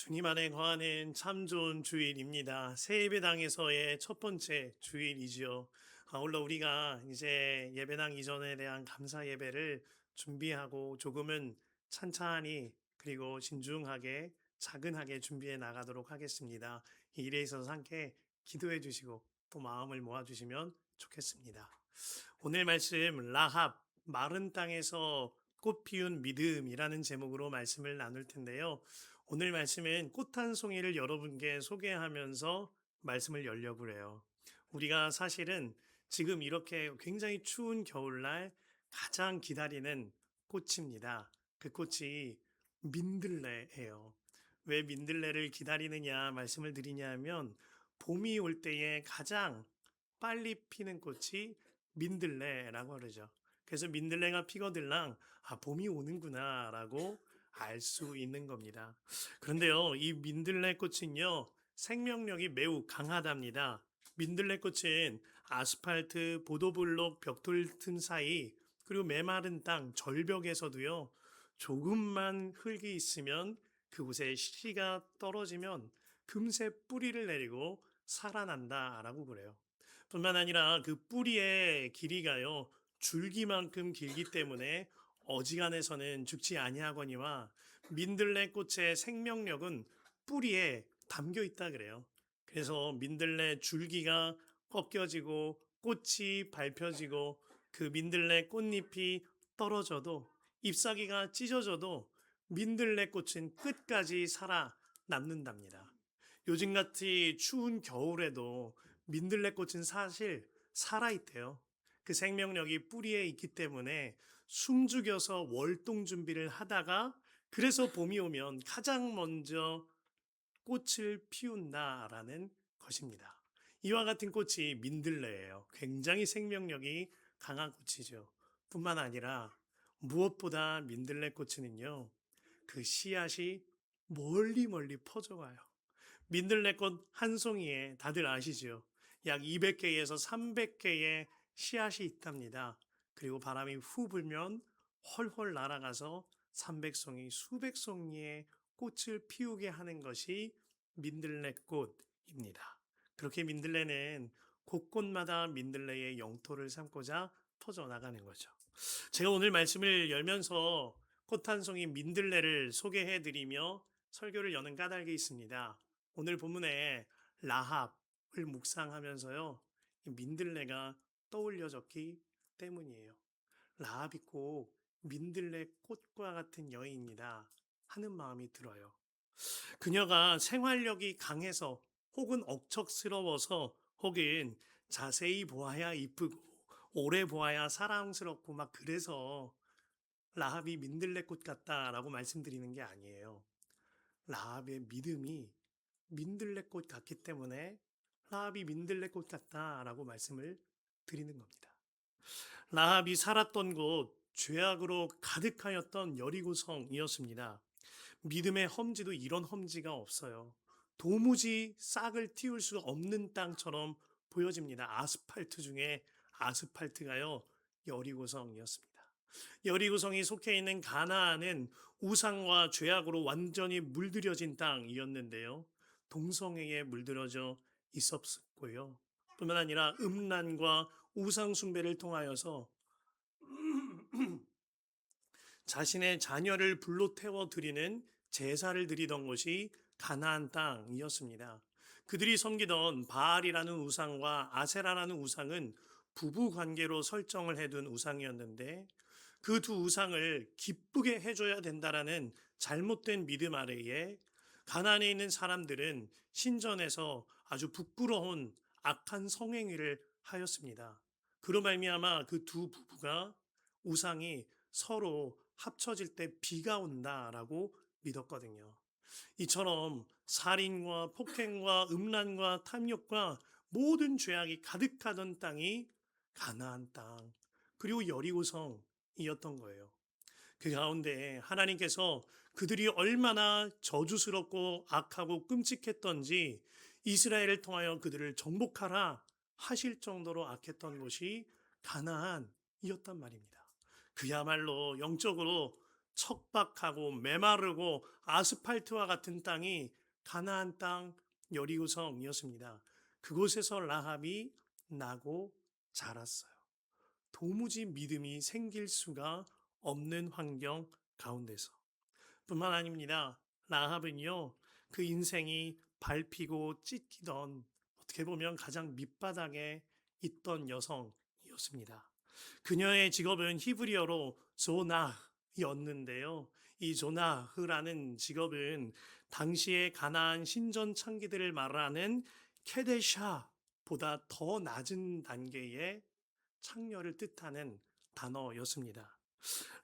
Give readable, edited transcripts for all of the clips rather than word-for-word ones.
주님 안에 거하는 참 좋은 주일입니다. 새 예배당에서의 첫 번째 주일이지요. 아울러 우리가 이제 예배당 이전에 대한 감사 예배를 준비하고 조금은 찬찬히 그리고 신중하게 차근하게 준비해 나가도록 하겠습니다. 이 일에 있어서 함께 기도해 주시고 또 마음을 모아 주시면 좋겠습니다. 오늘 말씀 라합 마른 땅에서 꽃 피운 믿음이라는 제목으로 말씀을 나눌 텐데요. 오늘 말씀은 꽃 한 송이를 여러분께 소개하면서 말씀을 열려고 해요. 우리가 사실은 지금 이렇게 굉장히 추운 겨울날 가장 기다리는 꽃입니다. 그 꽃이 민들레예요. 왜 민들레를 기다리느냐 말씀을 드리냐면 봄이 올 때에 가장 빨리 피는 꽃이 민들레라고 그러죠. 그래서 민들레가 피거들랑 봄이 오는구나라고 알 수 있는 겁니다. 그런데요, 이 민들레 꽃은요, 생명력이 매우 강하답니다. 민들레 꽃은 아스팔트, 보도블록, 벽돌 틈 사이, 그리고 메마른 땅, 절벽에서도요, 조금만 흙이 있으면 그곳에 씨가 떨어지면 금세 뿌리를 내리고 살아난다라고 그래요. 뿐만 아니라 그 뿌리의 길이가요, 줄기만큼 길기 때문에 어지간해서는 죽지 아니하거니와 민들레 꽃의 생명력은 뿌리에 담겨 있다 그래요. 그래서 민들레 줄기가 꺾여지고 꽃이 밟혀지고 그 민들레 꽃잎이 떨어져도 잎사귀가 찢어져도 민들레 꽃은 끝까지 살아남는답니다. 요즘같이 추운 겨울에도 민들레꽃은 사실 살아있대요. 그 생명력이 뿌리에 있기 때문에 숨죽여서 월동 준비를 하다가 그래서 봄이 오면 가장 먼저 꽃을 피운다라는 것입니다. 이와 같은 꽃이 민들레예요. 굉장히 생명력이 강한 꽃이죠. 뿐만 아니라 무엇보다 민들레 꽃은요, 그 씨앗이 멀리 멀리 퍼져가요. 민들레꽃 한 송이에 다들 아시죠? 약 200개에서 300개의 씨앗이 있답니다. 그리고 바람이 후 불면 헐헐 날아가서 300송이, 수백 송이의 꽃을 피우게 하는 것이 민들레꽃입니다. 그렇게 민들레는 곳곳마다 민들레의 영토를 삼고자 퍼져나가는 거죠. 제가 오늘 말씀을 열면서 꽃 한 송이 민들레를 소개해 드리며 설교를 여는 까닭이 있습니다. 오늘 본문에 라합을 묵상하면서요, 이 민들레가 떠올려졌기 때문이에요. 라합이 꼭 민들레 꽃과 같은 여인이다 하는 마음이 들어요. 그녀가 생활력이 강해서 혹은 억척스러워서 혹은 자세히 보아야 이쁘고 오래 보아야 사랑스럽고 막 그래서 라합이 민들레꽃 같다라고 말씀드리는 게 아니에요. 라합의 믿음이 민들레꽃 같기 때문에 라합이 민들레꽃 같다라고 말씀을 드리는 겁니다. 라합이 살았던 곳 죄악으로 가득하였던 여리고성이었습니다. 믿음의 험지도 이런 험지가 없어요. 도무지 싹을 틔울 수 없는 땅처럼 보여집니다. 아스팔트 중에 아스팔트가요, 여리고성이었습니다. 여리고성이 속해 있는 가나안은 우상과 죄악으로 완전히 물들여진 땅이었는데요. 동성애에 물들어져 있었고요. 뿐만 아니라 음란과 우상 숭배를 통하여서 자신의 자녀를 불로 태워 드리는 제사를 드리던 곳이 가나안 땅이었습니다. 그들이 섬기던 바알이라는 우상과 아세라라는 우상은 부부 관계로 설정을 해둔 우상이었는데 그 두 우상을 기쁘게 해줘야 된다라는 잘못된 믿음 아래에 가나안에 있는 사람들은 신전에서 아주 부끄러운 악한 성행위를 하였습니다. 그로 말미암아 그 두 부부가 우상이 서로 합쳐질 때 비가 온다라고 믿었거든요. 이처럼 살인과 폭행과 음란과 탐욕과 모든 죄악이 가득하던 땅이 가나안 땅, 그리고 여리고성이었던 거예요. 그 가운데 하나님께서 그들이 얼마나 저주스럽고 악하고 끔찍했던지 이스라엘을 통하여 그들을 정복하라 하실 정도로 악했던 곳이 가나안이었단 말입니다. 그야말로 영적으로 척박하고 메마르고 아스팔트와 같은 땅이 가나안 땅 여리고성이었습니다. 그곳에서 라합이 나고 자랐어요. 도무지 믿음이 생길 수가 없는 환경 가운데서. 뿐만 아닙니다. 라합은요, 그 인생이 밟히고 찢기던 어떻게 보면 가장 밑바닥에 있던 여성이었습니다. 그녀의 직업은 히브리어로 조나흐였는데요. 이 조나흐라는 직업은 당시의 가나안 신전 창기들을 말하는 케데샤보다 더 낮은 단계의 창녀를 뜻하는 단어였습니다.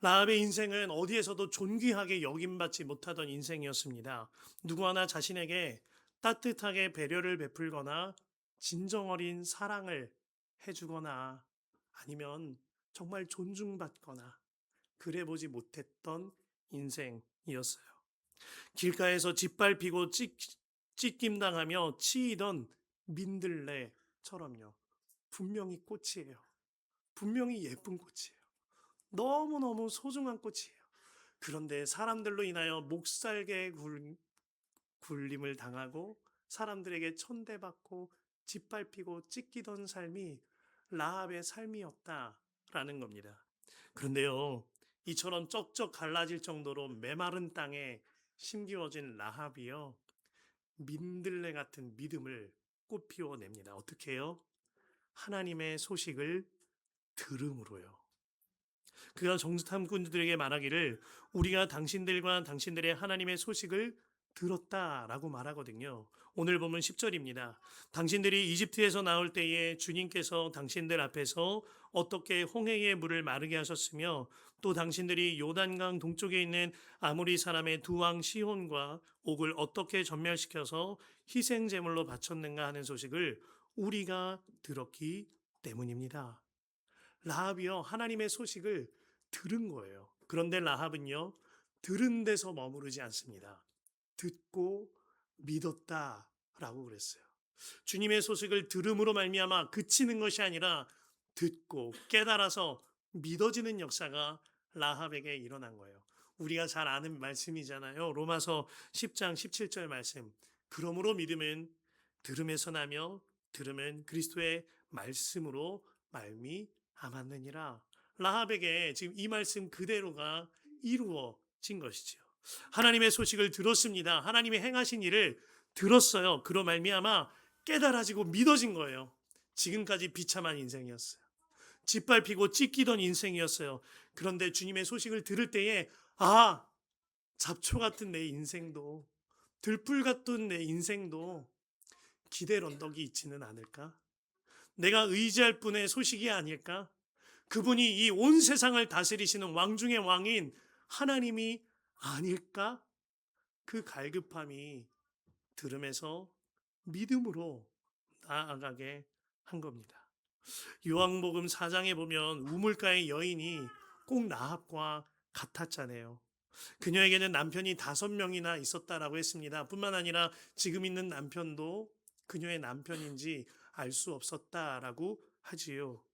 라합의 인생은 어디에서도 존귀하게 여김받지 못하던 인생이었습니다. 누구 하나 자신에게 따뜻하게 배려를 베풀거나 진정 어린 사랑을 해주거나 아니면 정말 존중받거나 그래보지 못했던 인생이었어요. 길가에서 짓밟히고 찢김당하며 치이던 민들레처럼요. 분명히 꽃이에요. 분명히 예쁜 꽃이에요. 너무너무 소중한 꽃이에요. 그런데 사람들로 인하여 목살개 굴림을 당하고 사람들에게 천대받고 짓밟히고 찢기던 삶이 라합의 삶이었다라는 겁니다. 그런데요, 이처럼 쩍쩍 갈라질 정도로 메마른 땅에 심기워진 라합이요, 민들레 같은 믿음을 꽃피워냅니다. 어떻게 해요? 하나님의 소식을 들음으로요. 그가 정탐꾼들에게 말하기를 우리가 당신들과 당신들의 하나님의 소식을 들었다라고 말하거든요. 오늘 보면 10절입니다. 당신들이 이집트에서 나올 때에 주님께서 당신들 앞에서 어떻게 홍해의 물을 마르게 하셨으며 또 당신들이 요단강 동쪽에 있는 아모리 사람의 두 왕 시혼과 옥을 어떻게 전멸시켜서 희생 제물로 바쳤는가 하는 소식을 우리가 들었기 때문입니다. 라합이요, 하나님의 소식을 들은 거예요. 그런데 라합은요, 들은 데서 머무르지 않습니다. 듣고 믿었다라고 그랬어요. 주님의 소식을 들음으로 말미암아 그치는 것이 아니라 듣고 깨달아서 믿어지는 역사가 라합에게 일어난 거예요. 우리가 잘 아는 말씀이잖아요. 로마서 10장 17절 말씀. 그러므로 믿음은 들음에서 나며 들음은 그리스도의 말씀으로 말미암았느니라. 라합에게 지금 이 말씀 그대로가 이루어진 것이죠. 하나님의 소식을 들었습니다. 하나님이 행하신 일을 들었어요. 그로 말미암아 깨달아지고 믿어진 거예요. 지금까지 비참한 인생이었어요. 짓밟히고 찢기던 인생이었어요. 그런데 주님의 소식을 들을 때에 잡초 같은 내 인생도 들불 같던 내 인생도 기댈 언덕이 있지는 않을까? 내가 의지할 분의 소식이 아닐까? 그분이 이 온 세상을 다스리시는 왕 중의 왕인 하나님이 아닐까? 그 갈급함이 들음에서 믿음으로 나아가게 한 겁니다. 요한복음 4장에 보면 우물가의 여인이 꼭 라합과 같았잖아요. 그녀에게는 남편이 5명이나 있었다라고 했습니다. 뿐만 아니라 지금 있는 남편도 그녀의 남편인지 알 수 없었다라고 하지요.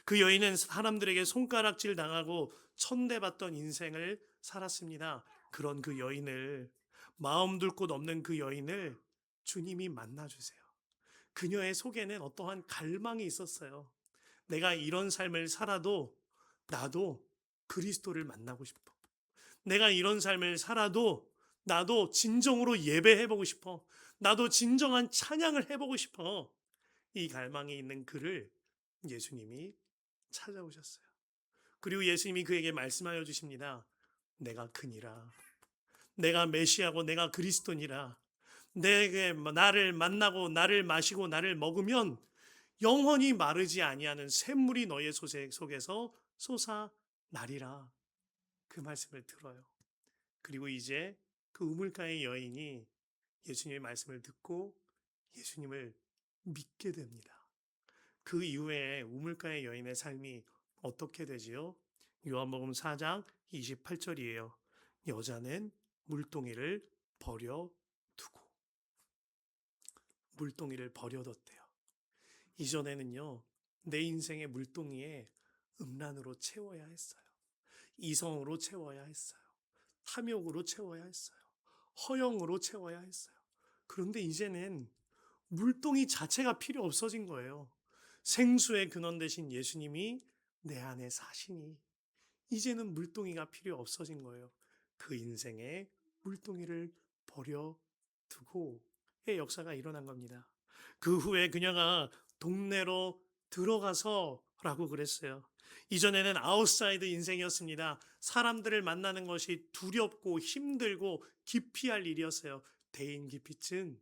그 여인은 사람들에게 손가락질 당하고 천대받던 인생을 살았습니다. 그런 그 여인을, 마음 둘 곳 없는 그 여인을 주님이 만나주세요. 그녀의 속에는 어떠한 갈망이 있었어요. 내가 이런 삶을 살아도 나도 그리스도를 만나고 싶어. 내가 이런 삶을 살아도 나도 진정으로 예배해보고 싶어. 나도 진정한 찬양을 해보고 싶어. 이 갈망이 있는 그를 예수님이 찾아오셨어요. 그리고 예수님이 그에게 말씀하여 주십니다. 내가 그니라. 내가 메시아고 내가 그리스도니라. 내게 나를 만나고 나를 마시고 나를 먹으면 영원히 마르지 아니하는 샘물이 너의 속에서 솟아나리라. 그 말씀을 들어요. 그리고 이제 그 우물가의 여인이 예수님의 말씀을 듣고 예수님을 믿게 됩니다. 그 이후에 우물가의 여인의 삶이 어떻게 되지요? 요한복음 4장 28절이에요. 여자는 물동이를 버려두고 물동이를 버려뒀대요. 이전에는요, 내 인생의 물동이에 음란으로 채워야 했어요. 이성으로 채워야 했어요. 탐욕으로 채워야 했어요. 허영으로 채워야 했어요. 그런데 이제는 물동이 자체가 필요 없어진 거예요. 생수의 근원 되신 예수님이 내 안에 사시니 이제는 물동이가 필요 없어진 거예요. 그 인생에 물동이를 버려두고의 역사가 일어난 겁니다. 그 후에 그녀가 동네로 들어가서 라고 그랬어요. 이전에는 아웃사이드 인생이었습니다. 사람들을 만나는 것이 두렵고 힘들고 기피할 일이었어요. 대인기피증,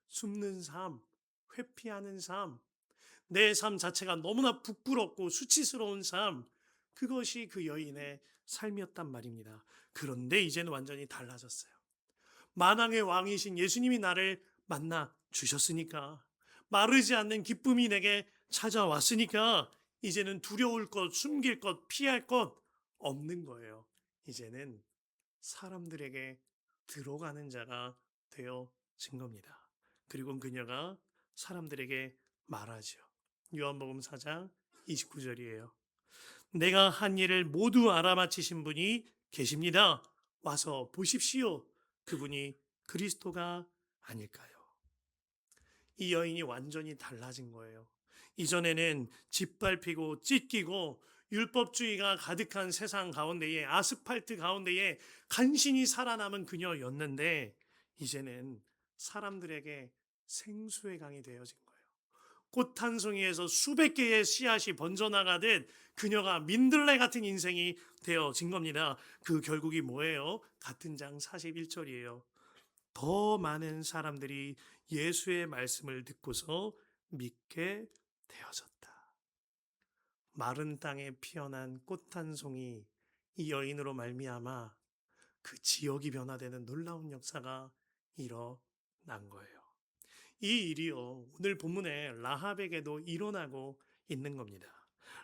숨는 삶, 회피하는 삶, 내 삶 자체가 너무나 부끄럽고 수치스러운 삶, 그것이 그 여인의 삶이었단 말입니다. 그런데 이제는 완전히 달라졌어요. 만왕의 왕이신 예수님이 나를 만나 주셨으니까, 마르지 않는 기쁨이 내게 찾아왔으니까 이제는 두려울 것, 숨길 것, 피할 것 없는 거예요. 이제는 사람들에게 들어가는 자가 되어진 겁니다. 그리고 그녀가 사람들에게 말하죠. 요한복음 4장 29절이에요. 내가 한 일을 모두 알아맞히신 분이 계십니다. 와서 보십시오. 그분이 그리스도가 아닐까요? 이 여인이 완전히 달라진 거예요. 이전에는 짓밟히고 찢기고 율법주의가 가득한 세상 가운데에, 아스팔트 가운데에 간신히 살아남은 그녀였는데 이제는 사람들에게 생수의 강이 되어진 거예요. 꽃 한 송이에서 수백 개의 씨앗이 번져나가듯 그녀가 민들레 같은 인생이 되어진 겁니다. 그 결국이 뭐예요? 같은 장 41절이에요. 더 많은 사람들이 예수의 말씀을 듣고서 믿게 되어졌다. 마른 땅에 피어난 꽃 한 송이, 이 여인으로 말미암아 그 지역이 변화되는 놀라운 역사가 일어난 거예요. 이 일이요, 오늘 본문에 라합에게도 일어나고 있는 겁니다.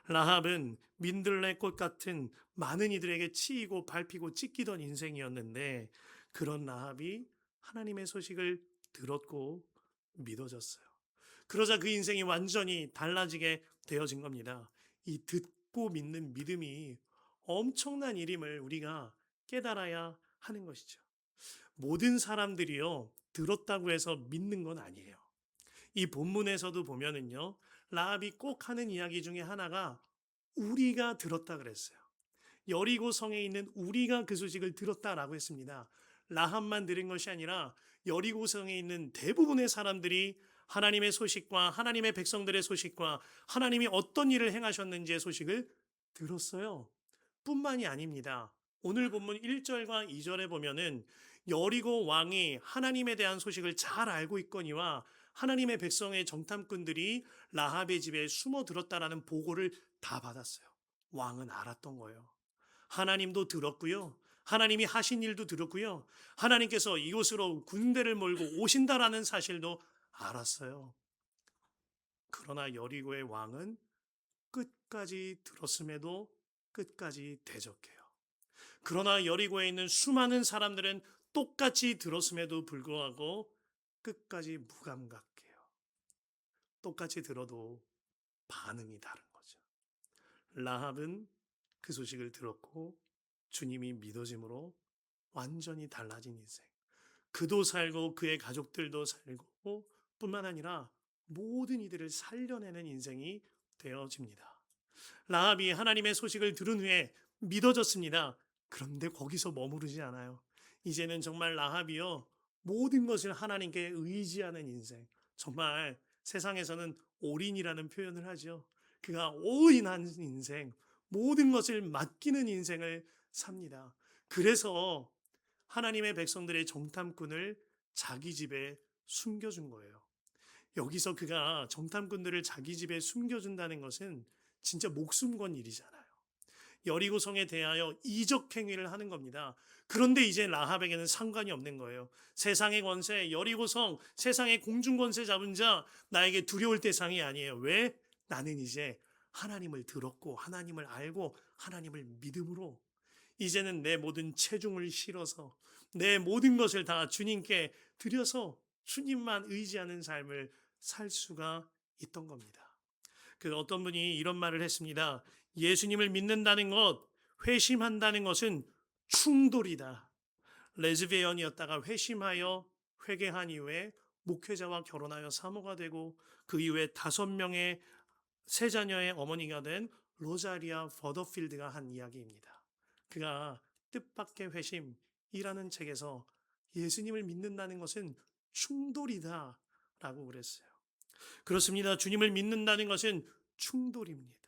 라합은 민들레 꽃 같은 많은 이들에게 치이고 밟히고 찢기던 인생이었는데, 그런 라합이 하나님의 소식을 들었고 믿어졌어요. 그러자 그 인생이 완전히 달라지게 되어진 겁니다. 이 듣고 믿는 믿음이 엄청난 일임을 우리가 깨달아야 하는 것이죠. 모든 사람들이요, 들었다고 해서 믿는 건 아니에요. 이 본문에서도 보면은요, 라합이 꼭 하는 이야기 중에 하나가 우리가 들었다 그랬어요. 여리고 성에 있는 우리가 그 소식을 들었다라고 했습니다. 라합만 들은 것이 아니라 여리고 성에 있는 대부분의 사람들이 하나님의 소식과 하나님의 백성들의 소식과 하나님이 어떤 일을 행하셨는지의 소식을 들었어요. 뿐만이 아닙니다. 오늘 본문 1절과 2절에 보면은 여리고 왕이 하나님에 대한 소식을 잘 알고 있거니와 하나님의 백성의 정탐꾼들이 라합의 집에 숨어 들었다라는 보고를 다 받았어요. 왕은 알았던 거예요. 하나님도 들었고요. 하나님이 하신 일도 들었고요. 하나님께서 이곳으로 군대를 몰고 오신다라는 사실도 알았어요. 그러나 여리고의 왕은 끝까지 들었음에도 끝까지 대적해요. 그러나 여리고에 있는 수많은 사람들은 똑같이 들었음에도 불구하고 끝까지 무감각해요. 똑같이 들어도 반응이 다른 거죠. 라합은 그 소식을 들었고 주님이 믿어짐으로 완전히 달라진 인생. 그도 살고 그의 가족들도 살고 뿐만 아니라 모든 이들을 살려내는 인생이 되어집니다. 라합이 하나님의 소식을 들은 후에 믿어졌습니다. 그런데 거기서 머무르지 않아요. 이제는 정말 라합이요, 모든 것을 하나님께 의지하는 인생. 정말 세상에서는 올인이라는 표현을 하죠. 그가 올인한 인생, 모든 것을 맡기는 인생을 삽니다. 그래서 하나님의 백성들의 정탐꾼을 자기 집에 숨겨준 거예요. 여기서 그가 정탐꾼들을 자기 집에 숨겨준다는 것은 진짜 목숨 건 일이잖아요. 여리고성에 대하여 이적 행위를 하는 겁니다. 그런데 이제 라합에게는 상관이 없는 거예요. 세상의 권세, 여리고성, 세상의 공중 권세 잡은 자, 나에게 두려울 대상이 아니에요. 왜? 나는 이제 하나님을 들었고 하나님을 알고 하나님을 믿음으로 이제는 내 모든 체중을 실어서 내 모든 것을 다 주님께 드려서 주님만 의지하는 삶을 살 수가 있던 겁니다. 그 어떤 분이 이런 말을 했습니다. 예수님을 믿는다는 것, 회심한다는 것은 충돌이다. 레즈비언이었다가 회심하여 회개한 이후에 목회자와 결혼하여 사모가 되고 그 이후에 5명의 세 자녀의 어머니가 된 로자리아 버더필드가 한 이야기입니다. 그가 뜻밖의 회심이라는 책에서 예수님을 믿는다는 것은 충돌이다 라고 그랬어요. 그렇습니다. 주님을 믿는다는 것은 충돌입니다.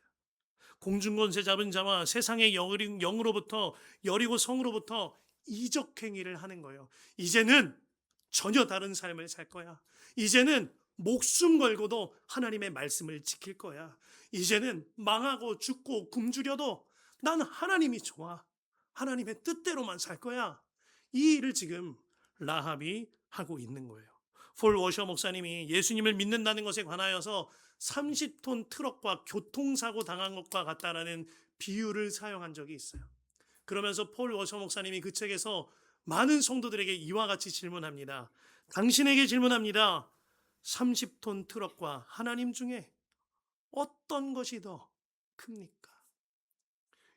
공중권세 잡은 자와 세상의 영으로부터 여리고 성으로부터 이적 행위를 하는 거예요. 이제는 전혀 다른 삶을 살 거야. 이제는 목숨 걸고도 하나님의 말씀을 지킬 거야. 이제는 망하고 죽고 굶주려도 난 하나님이 좋아. 하나님의 뜻대로만 살 거야. 이 일을 지금 라합이 하고 있는 거예요. 폴 워셔 목사님이 예수님을 믿는다는 것에 관하여서 30톤 트럭과 교통사고 당한 것과 같다라는 비유를 사용한 적이 있어요. 그러면서 폴 워셔 목사님이 그 책에서 많은 성도들에게 이와 같이 질문합니다. 당신에게 질문합니다. 30톤 트럭과 하나님 중에 어떤 것이 더 큽니까?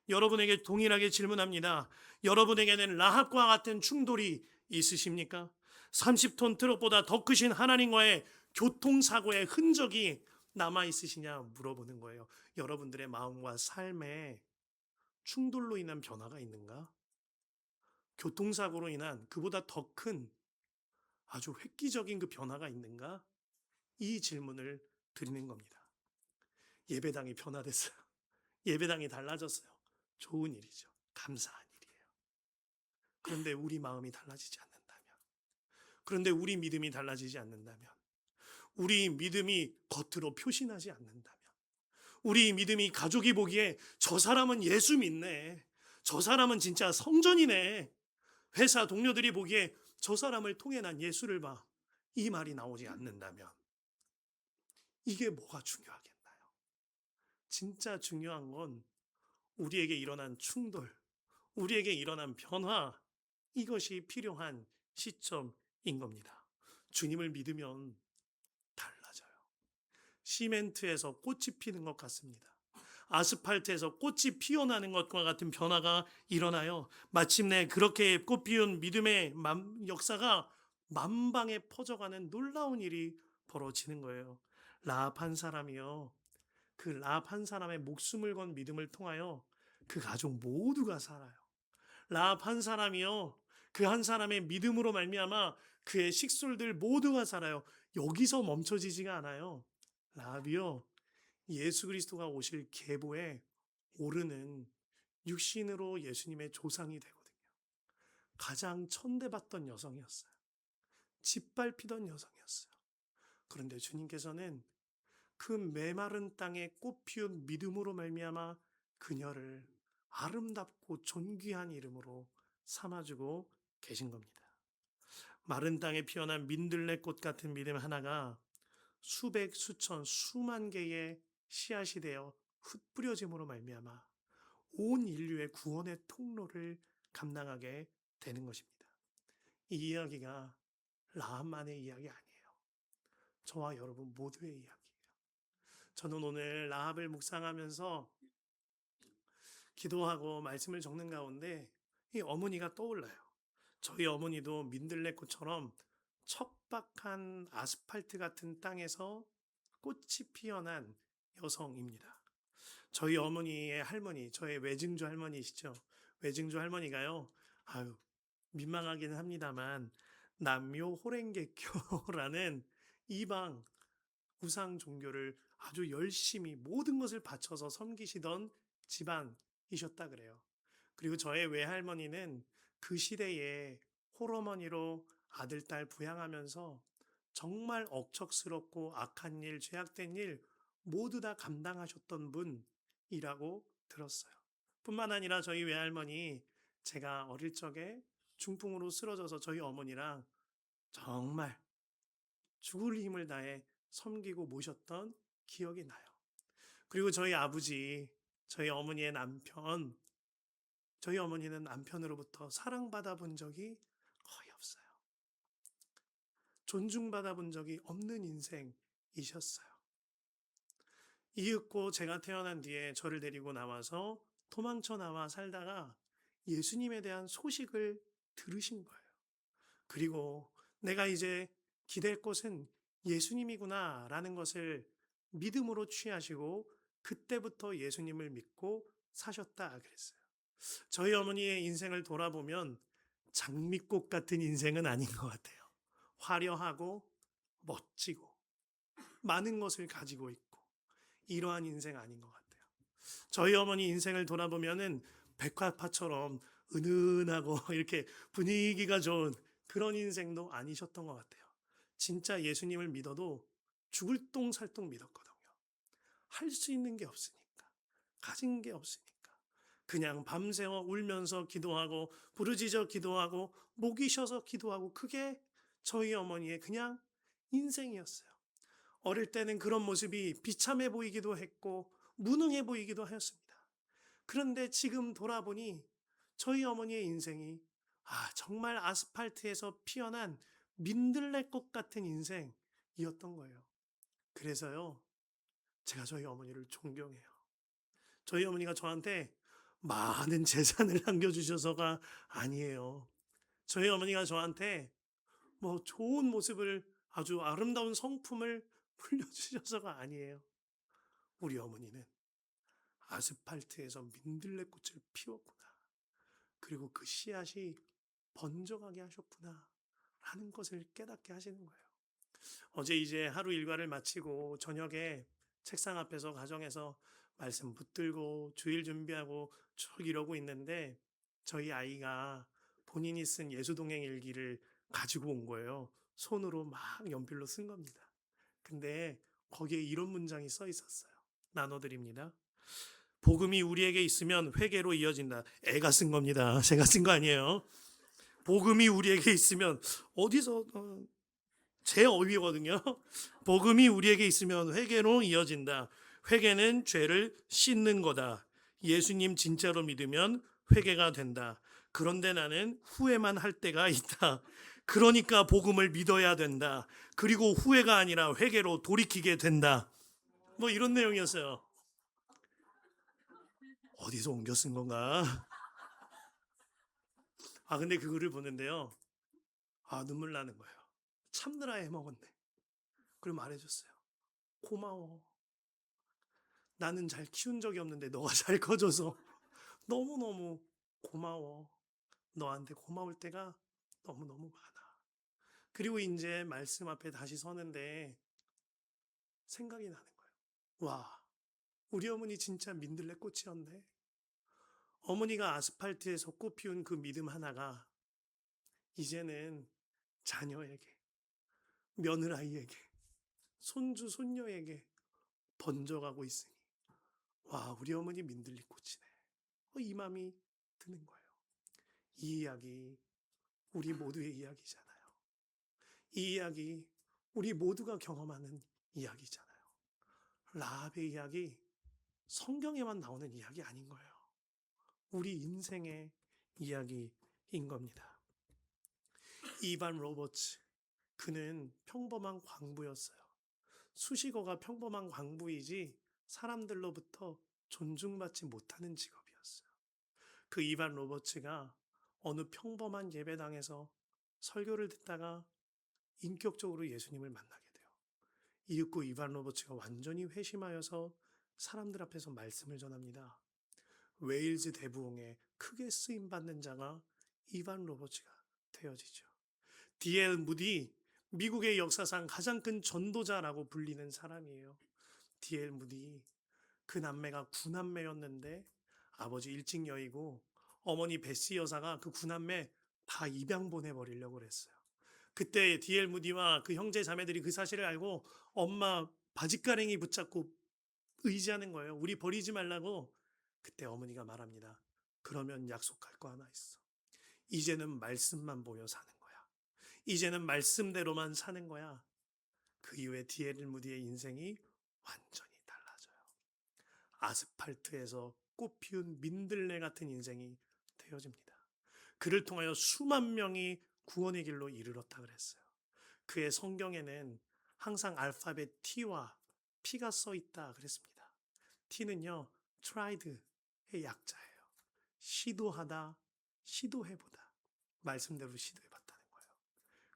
여러분에게 동일하게 질문합니다. 여러분에게는 라합과 같은 충돌이 있으십니까? 30톤 트럭보다 더 크신 하나님과의 교통사고의 흔적이 남아 있으시냐 물어보는 거예요. 여러분들의 마음과 삶에 충돌로 인한 변화가 있는가? 교통사고로 인한 그보다 더 큰 아주 획기적인 그 변화가 있는가? 이 질문을 드리는 겁니다. 예배당이 변화됐어요. 예배당이 달라졌어요. 좋은 일이죠. 감사한 일이에요. 그런데 우리 마음이 달라지지 않는다면, 그런데 우리 믿음이 달라지지 않는다면, 우리 믿음이 겉으로 표신하지 않는다면, 우리 믿음이 가족이 보기에 저 사람은 예수 믿네, 저 사람은 진짜 성전이네, 회사 동료들이 보기에 저 사람을 통해 난 예수를 봐, 이 말이 나오지 않는다면 이게 뭐가 중요하겠나요? 진짜 중요한 건 우리에게 일어난 충돌, 우리에게 일어난 변화, 이것이 필요한 시점인 겁니다. 주님을 믿으면 달라져요. 시멘트에서 꽃이 피는 것 같습니다. 아스팔트에서 꽃이 피어나는 것과 같은 변화가 일어나요. 마침내 그렇게 꽃 피운 믿음의 역사가 만방에 퍼져가는 놀라운 일이 벌어지는 거예요. 라합 한 사람이요. 그 라합 한 사람의 목숨을 건 믿음을 통하여 그 가족 모두가 살아요. 라합 한 사람이요. 그 한 사람의 믿음으로 말미암아 그의 식솔들 모두가 살아요. 여기서 멈춰지지가 않아요. 라합이요. 예수 그리스도가 오실 계보에 오르는 육신으로 예수님의 조상이 되거든요. 가장 천대받던 여성이었어요. 짓밟히던 여성이었어요. 그런데 주님께서는 그 메마른 땅에 꽃 피운 믿음으로 말미암아 그녀를 아름답고 존귀한 이름으로 삼아주고 계신 겁니다. 마른 땅에 피어난 민들레꽃 같은 믿음 하나가 수백, 수천, 수만 개의 씨앗이 되어 흩뿌려짐으로 말미암아 온 인류의 구원의 통로를 감당하게 되는 것입니다. 이 이야기가 라합만의 이야기 아니에요. 저와 여러분 모두의 이야기예요. 저는 오늘 라합을 묵상하면서 기도하고 말씀을 적는 가운데 이 어머니가 떠올라요. 저희 어머니도 민들레꽃처럼 척박한 아스팔트 같은 땅에서 꽃이 피어난 여성입니다. 저희 어머니의 할머니, 저의 외증조 할머니시죠. 외증조 할머니가요. 아유, 민망하기는 합니다만 남묘 호랭개교라는 이방 우상 종교를 아주 열심히 모든 것을 바쳐서 섬기시던 집안이셨다 그래요. 그리고 저의 외할머니는 그 시대에 홀어머니로 아들, 딸 부양하면서 정말 억척스럽고 악한 일, 죄악된 일 모두 다 감당하셨던 분이라고 들었어요. 뿐만 아니라 저희 외할머니 제가 어릴 적에 중풍으로 쓰러져서 저희 어머니랑 정말 죽을 힘을 다해 섬기고 모셨던 기억이 나요. 그리고 저희 아버지, 저희 어머니의 남편, 저희 어머니는 남편으로부터 사랑받아 본 적이 거의 없어요. 존중받아 본 적이 없는 인생이셨어요. 이윽고 제가 태어난 뒤에 저를 데리고 나와서 도망쳐 나와 살다가 예수님에 대한 소식을 들으신 거예요. 그리고 내가 이제 기댈 곳은 예수님이구나라는 것을 믿음으로 취하시고 그때부터 예수님을 믿고 사셨다 그랬어요. 저희 어머니의 인생을 돌아보면 장미꽃 같은 인생은 아닌 것 같아요. 화려하고 멋지고 많은 것을 가지고 있고 이러한 인생 아닌 것 같아요. 저희 어머니 인생을 돌아보면은 백화파처럼 은은하고 이렇게 분위기가 좋은 그런 인생도 아니셨던 것 같아요. 진짜 예수님을 믿어도 죽을 똥살똥 믿었거든요. 할 수 있는 게 없으니까. 가진 게 없으니까. 그냥 밤새워 울면서 기도하고 부르짖어 기도하고 목이 쉬어서 기도하고 그게 저희 어머니의 그냥 인생이었어요. 어릴 때는 그런 모습이 비참해 보이기도 했고 무능해 보이기도 하였습니다. 그런데 지금 돌아보니 저희 어머니의 인생이 정말 아스팔트에서 피어난 민들레꽃 같은 인생이었던 거예요. 그래서요, 제가 저희 어머니를 존경해요. 저희 어머니가 저한테 많은 재산을 남겨주셔서가 아니에요. 저희 어머니가 저한테 뭐 좋은 모습을 아주 아름다운 성품을 물려주셔서가 아니에요. 우리 어머니는 아스팔트에서 민들레꽃을 피웠구나. 그리고 그 씨앗이 번져가게 하셨구나. 라는 것을 깨닫게 하시는 거예요. 어제 이제 하루 일과를 마치고 저녁에 책상 앞에서 가정에서 말씀 붙들고 주일 준비하고 쭉 이러고 있는데 저희 아이가 본인이 쓴 예수동행 일기를 가지고 온 거예요. 손으로 막 연필로 쓴 겁니다. 근데 거기에 이런 문장이 써 있었어요. 나눠드립니다. 복음이 우리에게 있으면 회개로 이어진다. 애가 쓴 겁니다. 제가 쓴 거 아니에요. 복음이 우리에게 있으면 어디서 제 어휘거든요. 복음이 우리에게 있으면 회개로 이어진다. 회개는 죄를 씻는 거다. 예수님 진짜로 믿으면 회개가 된다. 그런데 나는 후회만 할 때가 있다. 그러니까 복음을 믿어야 된다. 그리고 후회가 아니라 회개로 돌이키게 된다. 뭐 이런 내용이었어요. 어디서 옮겨 쓴 건가? 근데 그 글을 보는데요. 눈물 나는 거예요. 참느라 해먹었네. 그리고 말해줬어요. 고마워. 나는 잘 키운 적이 없는데 너가 잘 커져서 너무너무 고마워. 너한테 고마울 때가 너무너무 많아. 그리고 이제 말씀 앞에 다시 서는데 생각이 나는 거예요. 와, 우리 어머니 진짜 민들레 꽃이었네. 어머니가 아스팔트에서 꽃 피운 그 믿음 하나가 이제는 자녀에게, 며느라이에게, 손주, 손녀에게 번져가고 있으니 와, 우리 어머니 민들레 꽃이네. 이 마음이 드는 거예요. 이 이야기 우리 모두의 이야기잖아요. 이 이야기 우리 모두가 경험하는 이야기잖아요. 라합의 이야기 성경에만 나오는 이야기 아닌 거예요. 우리 인생의 이야기인 겁니다. 이반 로버츠 그는 평범한 광부였어요. 수식어가 평범한 광부이지 사람들로부터 존중받지 못하는 직업이었어요. 그 이반 로버츠가 어느 평범한 예배당에서 설교를 듣다가 인격적으로 예수님을 만나게 돼요. 이윽고 이반 로버츠가 완전히 회심하여서 사람들 앞에서 말씀을 전합니다. 웨일즈 대부흥에 크게 쓰임받는 자가 이반 로버츠가 되어지죠. D.L. 무디 미국의 역사상 가장 큰 전도자라고 불리는 사람이에요. D.L. 무디 그 남매가 구남매였는데 아버지 일찍 여의고 어머니 베시 여사가 그 구남매 다 입양 보내버리려고 그랬어요. 그때 D.L. 무디와 그 형제 자매들이 그 사실을 알고 엄마 바짓가랭이 붙잡고 의지하는 거예요. 우리 버리지 말라고. 그때 어머니가 말합니다. 그러면 약속할 거 하나 있어. 이제는 말씀만 보여 사는 거야. 이제는 말씀대로만 사는 거야. 그 이후에 D.L. 무디의 인생이 완전히 달라져요. 아스팔트에서 꽃 피운 민들레 같은 인생이 되어집니다. 그를 통하여 수만 명이 구원의 길로 이르렀다 그랬어요. 그의 성경에는 항상 알파벳 T와 P가 써 있다 그랬습니다. T는요, tried의 약자예요. 시도하다, 시도해보다. 말씀대로 시도해 봤다는 거예요.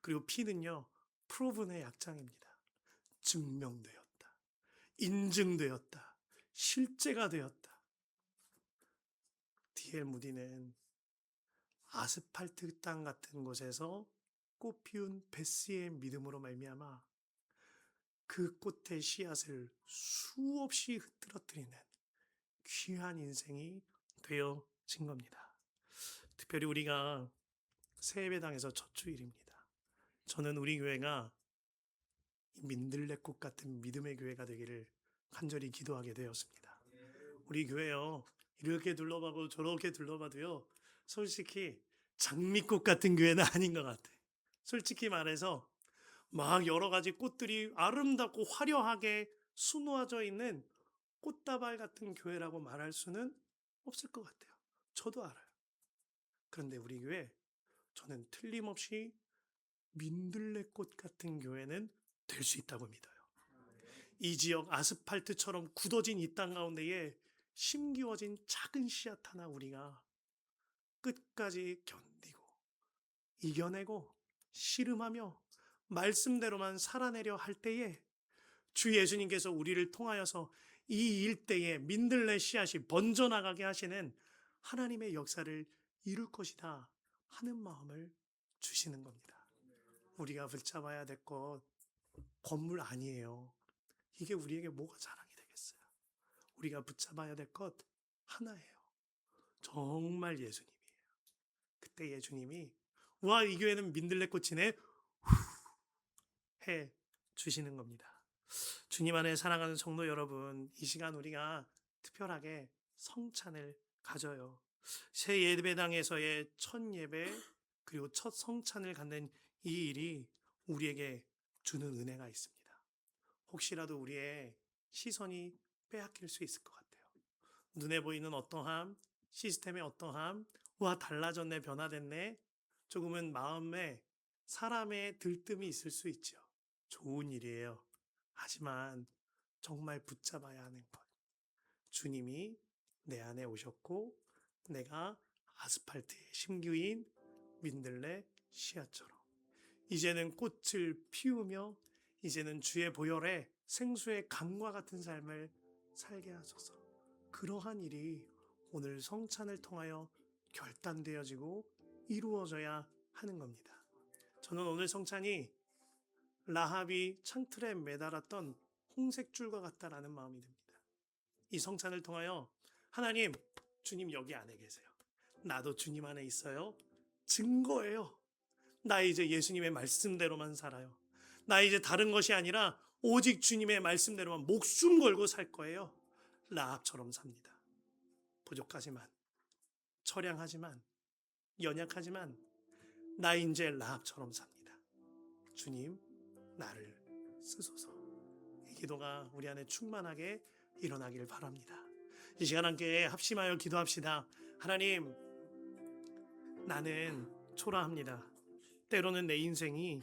그리고 P는요, 프로븐의 약장입니다. 증명되었다. 인증되었다. 실제가 되었다. D.L. 무디는 아스팔트 땅 같은 곳에서 꽃 피운 베스의 믿음으로 말미암아 그 꽃의 씨앗을 수없이 흩뜨러뜨리는 귀한 인생이 되어진 겁니다. 특별히 우리가 새예배당에서 첫 주일입니다. 저는 우리 교회가 민들레꽃 같은 믿음의 교회가 되기를 간절히 기도하게 되었습니다. 우리 교회요, 이렇게 둘러봐도 저렇게 둘러봐도요, 솔직히 장미꽃 같은 교회는 아닌 것 같아. 솔직히 말해서 막 여러 가지 꽃들이 아름답고 화려하게 수놓아져 있는 꽃다발 같은 교회라고 말할 수는 없을 것 같아요. 저도 알아요. 그런데 우리 교회, 저는 틀림없이 민들레꽃 같은 교회는 될 수 있다고 믿어요. 이 지역 아스팔트처럼 굳어진 이 땅 가운데에 심기워진 작은 씨앗 하나 우리가 끝까지 견디고 이겨내고 씨름하며 말씀대로만 살아내려 할 때에 주 예수님께서 우리를 통하여서 이 일대에 민들레 씨앗이 번져나가게 하시는 하나님의 역사를 이룰 것이다 하는 마음을 주시는 겁니다. 우리가 붙잡아야 될 것 건물 아니에요. 이게 우리에게 뭐가 자랑이 되겠어요. 우리가 붙잡아야 될 것 하나예요. 정말 예수님이에요. 그때 예수님이 와, 이 교회는 민들레꽃이네 해 주시는 겁니다. 주님 안에 사랑하는 성도 여러분, 이 시간 우리가 특별하게 성찬을 가져요. 새 예배당에서의 첫 예배 그리고 첫 성찬을 갖는 이 일이 우리에게 주는 은혜가 있습니다. 혹시라도 우리의 시선이 빼앗길 수 있을 것 같아요. 눈에 보이는 어떠함, 시스템의 어떠함, 와 달라졌네, 변화됐네, 조금은 마음에 사람의 들뜸이 있을 수 있죠. 좋은 일이에요. 하지만 정말 붙잡아야 하는 것. 주님이 내 안에 오셨고 내가 아스팔트의 심기인 민들레 씨앗처럼 이제는 꽃을 피우며 이제는 주의 보혈에 생수의 강과 같은 삶을 살게 하소서. 그러한 일이 오늘 성찬을 통하여 결단되어지고 이루어져야 하는 겁니다. 저는 오늘 성찬이 라합이 창틀에 매달았던 홍색 줄과 같다라는 마음이 듭니다. 이 성찬을 통하여 하나님, 주님 여기 안에 계세요. 나도 주님 안에 있어요. 증거예요. 나 이제 예수님의 말씀대로만 살아요. 나 이제 다른 것이 아니라 오직 주님의 말씀대로만 목숨 걸고 살 거예요. 라합처럼 삽니다. 부족하지만, 처량하지만, 연약하지만 나 이제 라합처럼 삽니다. 주님, 나를 쓰소서. 이 기도가 우리 안에 충만하게 일어나길 바랍니다. 이 시간 함께 합심하여 기도합시다. 하나님, 나는 초라합니다. 때로는 내 인생이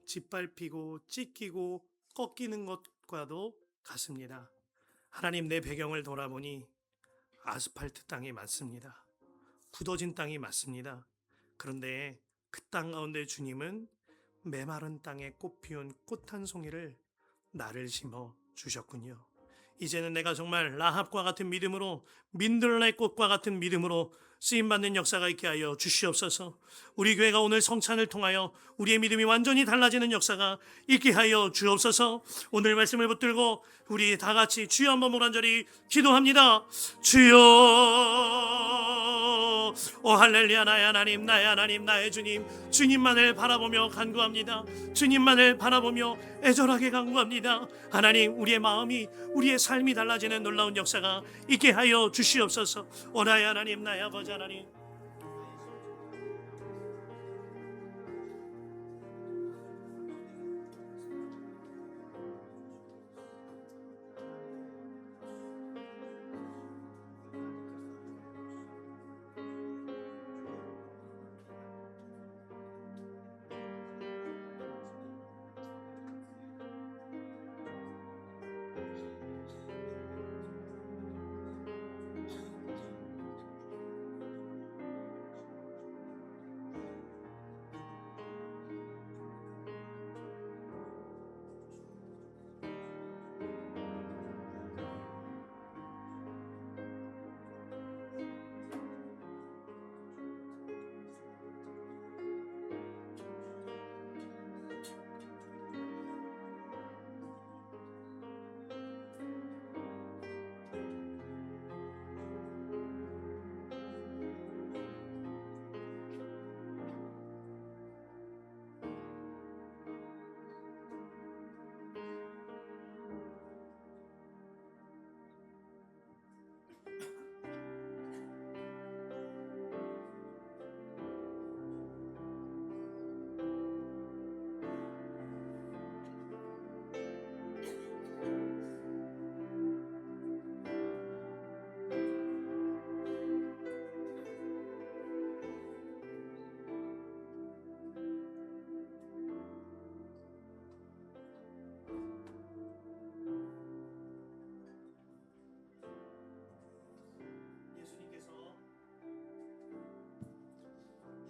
짓밟히고 찢기고 꺾이는 것과도 같습니다. 하나님, 내 배경을 돌아보니 아스팔트 땅이 맞습니다. 굳어진 땅이 맞습니다. 그런데 그 땅 가운데 주님은 메마른 땅에 꽃 피운 꽃 한 송이를 나를 심어 주셨군요. 이제는 내가 정말 라합과 같은 믿음으로 민들레 꽃과 같은 믿음으로 쓰임받는 역사가 있게 하여 주시옵소서. 우리 교회가 오늘 성찬을 통하여 우리의 믿음이 완전히 달라지는 역사가 있게 하여 주옵소서. 오늘 말씀을 붙들고 우리 다 같이 주여 한번 간절히 기도합니다. 주여, 오 할렐루야. 나의 하나님, 나의 하나님, 나의 주님, 주님만을 바라보며 간구합니다. 주님만을 바라보며 애절하게 간구합니다. 하나님, 우리의 마음이, 우리의 삶이 달라지는 놀라운 역사가 있게 하여 주시옵소서. 오 나의 하나님, 나의 아버지 하나님,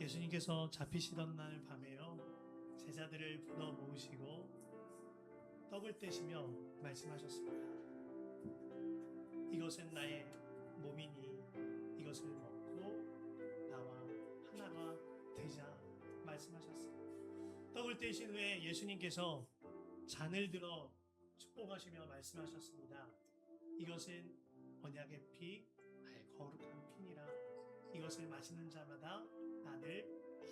예수님께서 잡히시던 날 밤에요, 제자들을 불러 모으시고 떡을 떼시며 말씀하셨습니다. 이것은 나의 몸이니 이것을 먹고 나와 하나가 되자 말씀하셨습니다. 떡을 떼신 후에 예수님께서 잔을 들어 축복하시며 말씀하셨습니다. 이것은 언약의 피, 나의 거룩한 피니라. 이것을 마시는 자마다 나를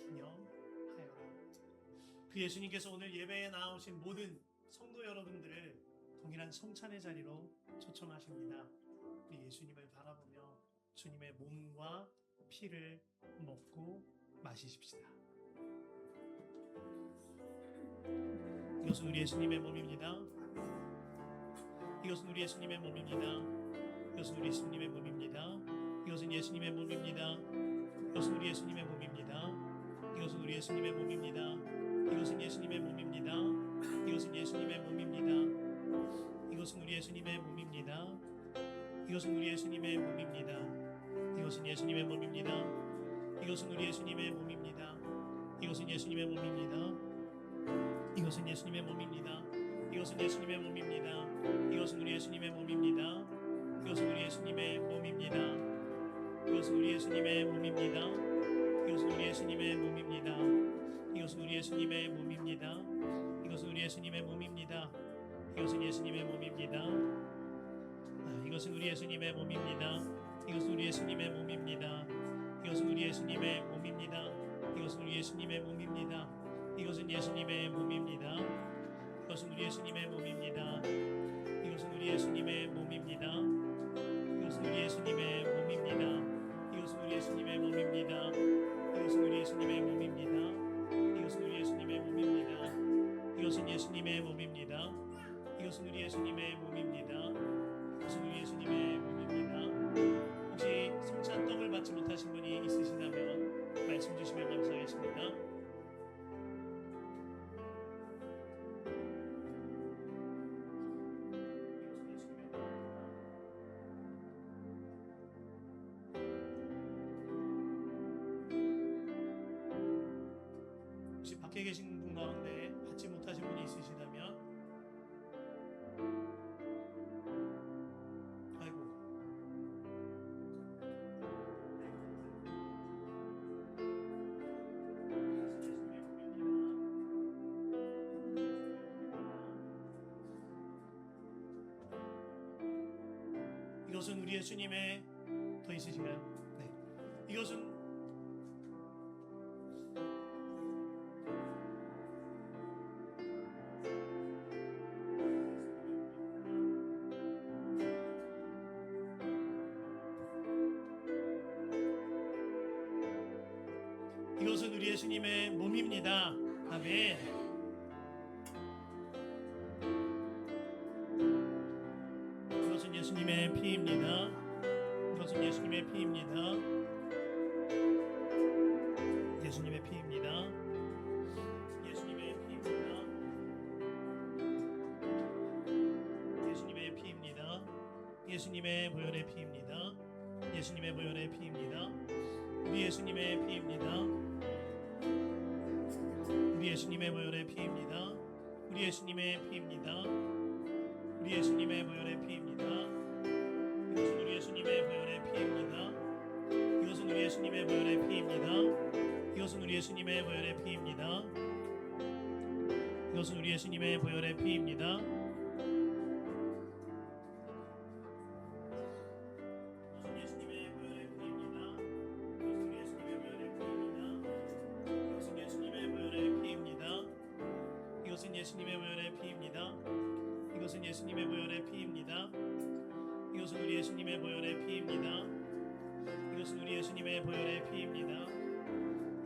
기념하여라. 그 예수님께서 오늘 예배에 나오신 모든 성도 여러분들을 동일한 성찬의 자리로 초청하십니다. 우리 예수님을 바라보며 주님의 몸과 피를 먹고 마시십시다. 이것은 우리 예수님의 몸입니다. 이것은 우리 예수님의 몸입니다. 이것은 우리 예수님의 몸입니다. 이것은 예수님의 몸입니다. 이것은 우리 예수님의 몸입니다. 이것은 우리 예수님의 몸입니다. 이것은 예수님의 몸입니다. 이것은 예수님의 몸입니다. 이것은 우리 예수님의 몸입니다. 이것은 우리 예수님의 몸입니다. 이것은 예수님의 몸입니다. 이것은 우리 예수님의 몸입니다. 이것은 예수님의 몸입니다. 이것은 예수님의 몸입니다. 이것은 예수님의 몸입니다. 이것은 우리 예수님의 몸입니다. 이것은 우리 예수님의 몸입니다. 이것은 우리 예수님의 몸입니다. 이것은 우리 예수님의 몸입니다. 이것은 우리 예수님의 몸입니다. 이것은 우리 예수님의 몸입니다. 이것은 예수님의 몸입니다. 이것은 우리 예수님의 몸입니다. 이것은 우리 예수님의 몸입니다. 이것은 우리 예수님의 몸입니다. 이것은 우리 예수님의 몸입니다. 이것은 예수님의 몸입니다. 이것은 우리 예수님의 몸입니다. 이것은 우리 예수님의 몸입니다. 이것은 우리 예수님의 몸입니다. 이것은 우리 예수님의 몸입니다. 이것은 우리 예수님의 몸입니다. 이것은 우리 예수님의 몸입니다. 이것은 예수님의 몸입니다. 이것은 우리 예수님의 몸입니다. 이것은 우리 예수님의 몸입니다. 혹시 성찬 떡을 받지 못하신 분이 있으시다면 말씀 주시면 감사하겠습니다. 혹시 밖에 계신 분 가운데 받지 못하신 분이 있으시다면, 아이고, 이것은 우리 예수님의, 더 있으신가요? 네, 이것은 이것은 우리 예수님의 몸입니다. 아멘. 이것은 예수님의 피입니다. 이것은 예수님의 피입니다. 예수님의 피입니다. 예수님의 피입니다. 예수님의 피입니다. 예수님의 보혈의 피입니다. 예수님의 보혈의 피입니다. 우리 예수님의 피입니다. 우리 예수님의 보혈의 피입니다. 우리 예수님의 피입니다. 우리 예수님의 보혈의 피입니다. 이것은 우리 예수님의 보혈의 피입니다. 이것은 우리 예수님의 보혈의 피입니다. 이것은 우리 예수님의 보혈의 피입니다. 이것은 우리 예수님의 보혈의 피입니다. 이것은 예수님의 보혈의 피입니다. 이것은 예수님의 보혈의 피입니다. 이것은 우리 예수님의 보혈의 피입니다. 이것은 우리 예수님의 보혈의 피입니다.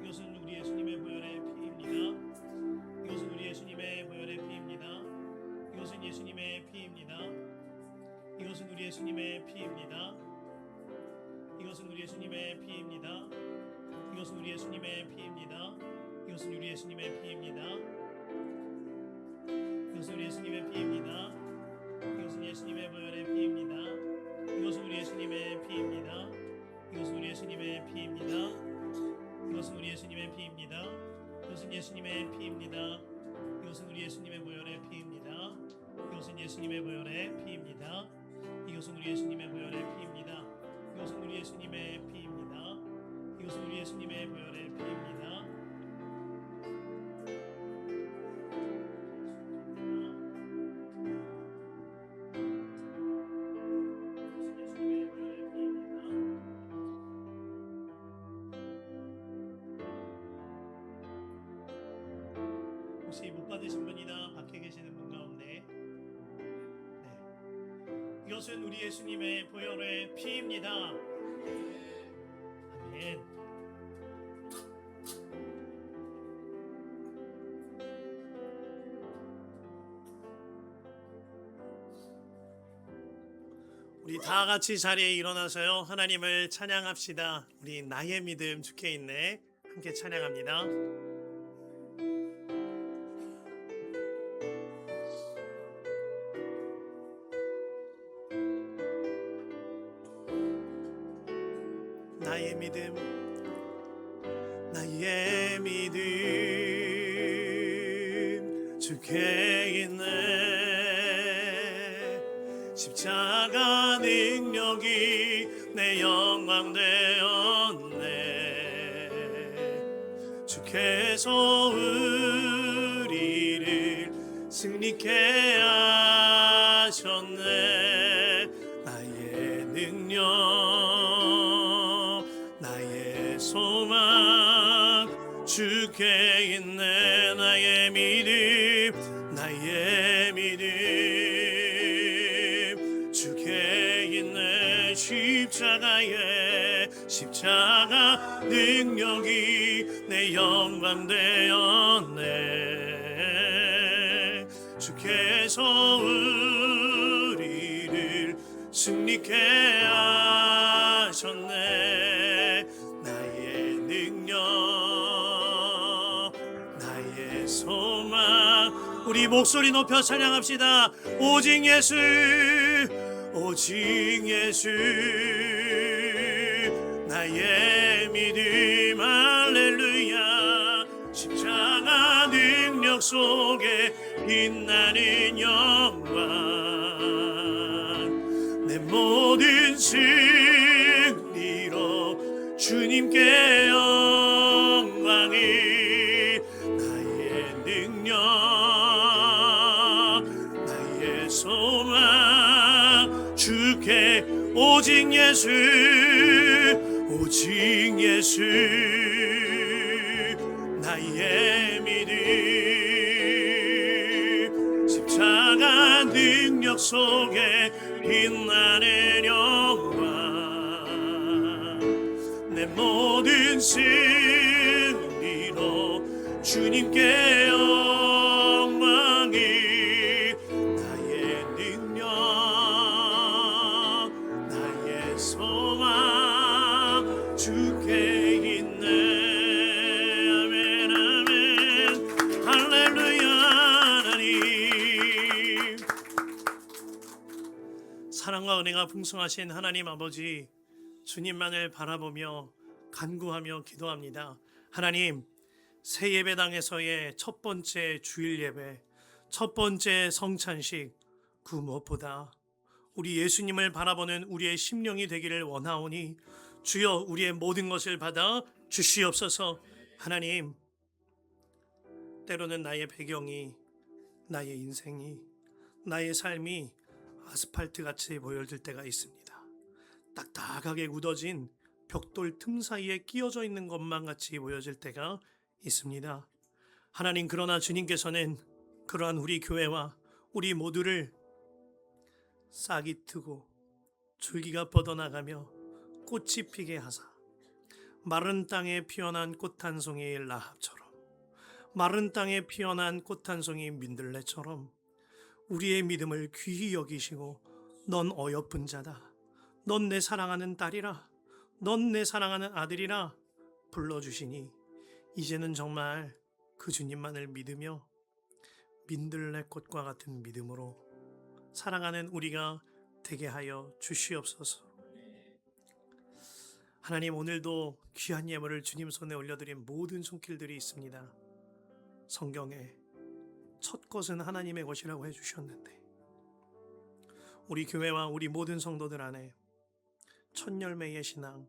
이것은 우리 예수님의 보혈의 피입니다. 이것은 우리 예수님의 보혈의 피입니다. 이것은 예수님의 피입니다. 이것은 우리 예수님의 피입니다. 이것은 우리 예수님의 피입니다. 이것은 우리 예수님의 피입니다. 이것은 우리 예수님의 피입니다. 이것은 우리 예수님의 피입니다. 이것은 예수님의 보혈의 피입니다. 이것은 우리 예수님의 피입니다. 이것은 우리 예수님의 피입니다. 이것은 우리 예수님의 예수님의 피입니다. 이것은 우리 예수님의 보혈의 피입니다. 이것은 예수님의 보혈의 피입니다. 이것은 우리 예수님의 보혈의 피입니다. 이것은 우리 예수님의 피입니다. 이것은 우리 예수님의 보혈의 피입니다. 혹시 못 받으신 분이나 밖에 계시는 분 가운데, 네, 이것은 우리 예수님의 보혈의 피입니다. 아멘. 우리 다 같이 자리에 일어나서요, 하나님을 찬양합시다. 우리 나의 믿음 주께 있네. 함께 찬양합니다. 나의 믿음, 나의 믿음 주께 있네. 십자가 능력이 내 영광 되었네. 주께서 우리를 승리케 하셨네. 나의 능력, 나의 소망 주께 있네. 나의 믿음, 나의 믿음 주께 있네. 십자가 능력이 내 영광 되었네. 주께서 우리를 승리케 하셨네. 나의 능력, 나의 소망. 우리 목소리 높여 찬양합시다. 오직 예수, 오직 예수, 나의 믿음. 할렐루야. 십자가 능력 속에 빛나는 영광, 내 모든 승리로 주님께 영광이. 나의 능력, 나의 소망 주께. 오직 예수, 오직 예수, 나의 믿음. 십자가 능력 속에 빛나는 영광, 내 모든 승리로 주님께 영광이. 나의 능력, 나의 소망 주께 있네. 아멘, 아멘, 할렐루야. 하나님, 사랑과 은혜가 풍성하신 하나님 아버지, 주님만을 바라보며 간구하며 기도합니다. 하나님, 새 예배당에서의 첫 번째 주일 예배, 첫 번째 성찬식, 그 무엇보다 우리 예수님을 바라보는 우리의 심령이 되기를 원하오니 주여 우리의 모든 것을 받아 주시옵소서. 하나님, 때로는 나의 배경이, 나의 인생이, 나의 삶이 아스팔트같이 보여질 때가 있습니다. 딱딱하게 굳어진 벽돌 틈 사이에 끼어져 있는 것만 같이 보여질 때가 있습니다. 하나님, 그러나 주님께서는 그러한 우리 교회와 우리 모두를 싹이 트고 줄기가 뻗어나가며 꽃이 피게 하사 마른 땅에 피어난 꽃 한 송이 라합처럼, 마른 땅에 피어난 꽃 한 송이 민들레처럼 우리의 믿음을 귀히 여기시고 넌 어여쁜 자다, 넌 내 사랑하는 딸이라, 넌 내 사랑하는 아들이라 불러주시니 이제는 정말 그 주님만을 믿으며 민들레꽃과 같은 믿음으로 사랑하는 우리가 되게 하여 주시옵소서. 하나님, 오늘도 귀한 예물을 주님 손에 올려드린 모든 손길들이 있습니다. 성경에 첫 것은 하나님의 것이라고 해주셨는데 우리 교회와 우리 모든 성도들 안에 첫 열매의 신앙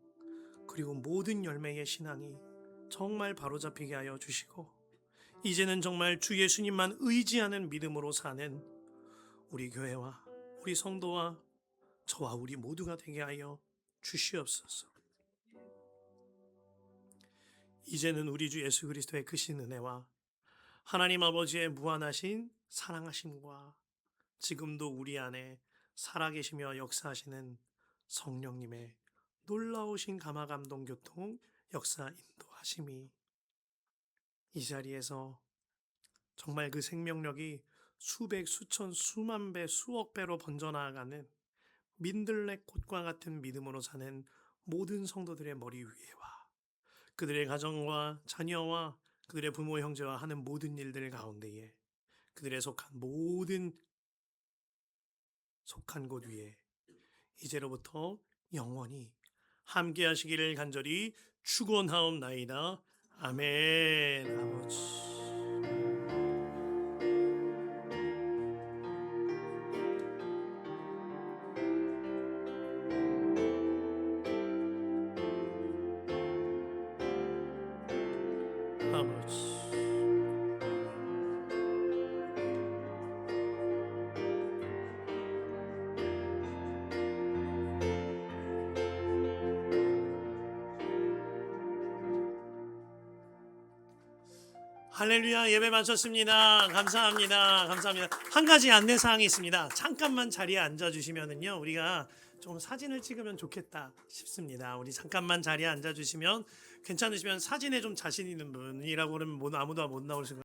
그리고 모든 열매의 신앙이 정말 바로잡히게 하여 주시고 이제는 정말 주 예수님만 의지하는 믿음으로 사는 우리 교회와 우리 성도와 저와 우리 모두가 되게 하여 주시옵소서. 이제는 우리 주 예수 그리스도의 크신 은혜와 하나님 아버지의 무한하신 사랑하심과 지금도 우리 안에 살아계시며 역사하시는 성령님의 놀라우신 감화감동 교통 역사 인도하심이 이 자리에서 정말 그 생명력이 수백 수천 수만 배 수억 배로 번져나가는 민들레 꽃과 같은 믿음으로 사는 모든 성도들의 머리 위에와 그들의 가정과 자녀와 그들의 부모 형제와 하는 모든 일들 가운데에 그들의 속한 곳 위에 이제로부터 영원히 함께 하시기를 간절히 축원하옵나이다. 아멘. 아버지. 아버지. 할렐루야. 예배 마쳤습니다. 감사합니다. 감사합니다. 한 가지 안내사항이 있습니다. 잠깐만 자리에 앉아주시면은요 우리가 좀 사진을 찍으면 좋겠다 싶습니다. 우리 잠깐만 자리에 앉아주시면 괜찮으시면 사진에 좀 자신 있는 분이라고 그러면 아무도 못 나올 수가